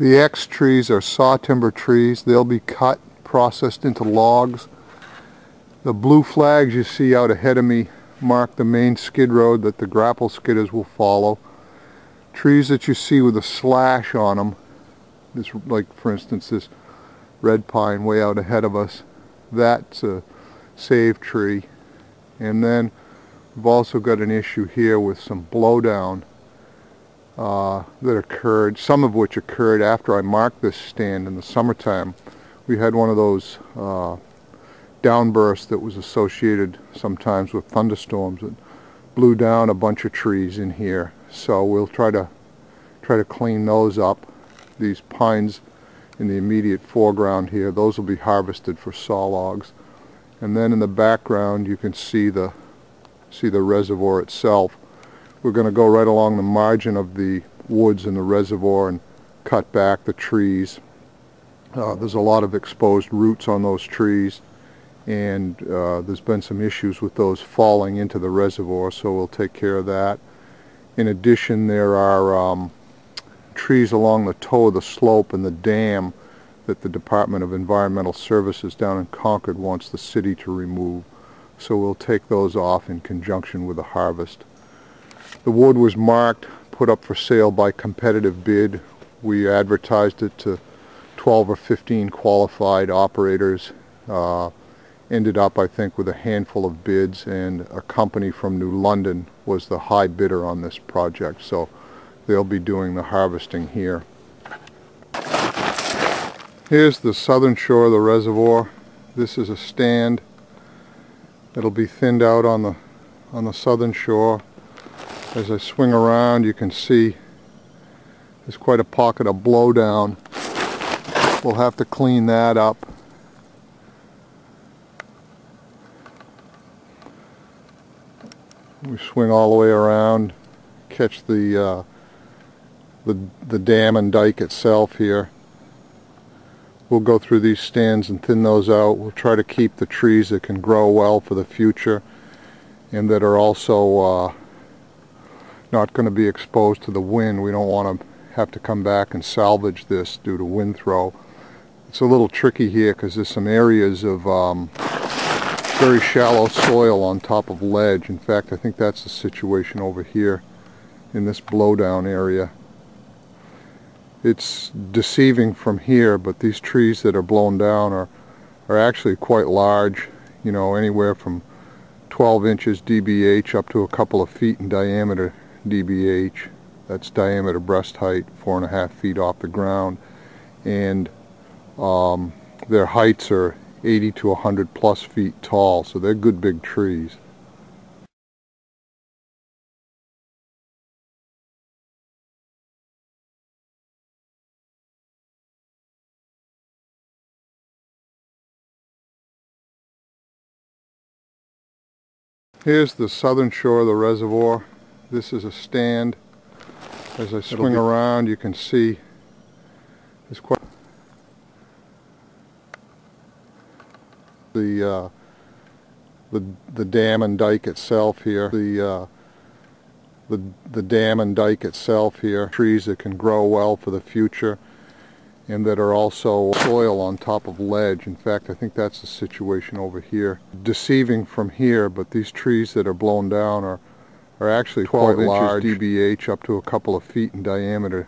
The X trees are saw timber trees. They'll be cut, processed into logs. The blue flags you see out ahead of me mark the main skid road that the grapple skidders will follow. Trees that you see with a slash on them, this, like for instance this red pine way out ahead of us, that's a save tree. And then we've also got an issue here with some blowdown that occurred, some of which occurred after I marked this stand in the summertime. We had one of those downbursts that was associated sometimes with thunderstorms that blew down a bunch of trees in here. So we'll try to clean those up. These pines in the immediate foreground here, those will be harvested for saw logs. And then in the background you can see the reservoir itself. We're going to go right along the margin of the woods in the reservoir and cut back the trees. There's a lot of exposed roots on those trees, and there's been some issues with those falling into the reservoir, so we'll take care of that. In addition, there are trees along the toe of the slope and the dam that the Department of Environmental Services down in Concord wants the city to remove. So we'll take those off in conjunction with the harvest. The wood was marked, put up for sale by competitive bid. We advertised it to 12 or 15 qualified operators. Ended up, I think, with a handful of bids, and a company from New London was the high bidder on this project. So they'll be doing the harvesting here. Here's the southern shore of the reservoir. This is a stand. It'll be thinned out on the southern shore. As I swing around, you can see there's quite a pocket of blowdown. We'll have to clean that up. We swing all the way around, catch the dam and dike itself here. We'll go through these stands and thin those out. We'll try to keep the trees that can grow well for the future and that are also not going to be exposed to the wind. We don't want to have to come back and salvage this due to wind throw. It's a little tricky here because there's some areas of very shallow soil on top of ledge. In fact, I think that's the situation over here in this blowdown area. It's deceiving from here, but these trees that are blown down are actually quite large, you know, anywhere from 12 inches DBH up to a couple of feet in diameter DBH. That's diameter breast height, 4.5 feet off the ground, and their heights are 80 to 100 plus feet tall, so they're good big trees. Here's the southern shore of the reservoir. This is a stand. As I swing around, you can see there's quite the dam and dike itself here. The dam and dike itself here. Trees that can grow well for the future and that are also soil on top of ledge. In fact, I think that's the situation over here. Deceiving from here, but these trees that are blown down are actually 12 inches DBH up to a couple of feet in diameter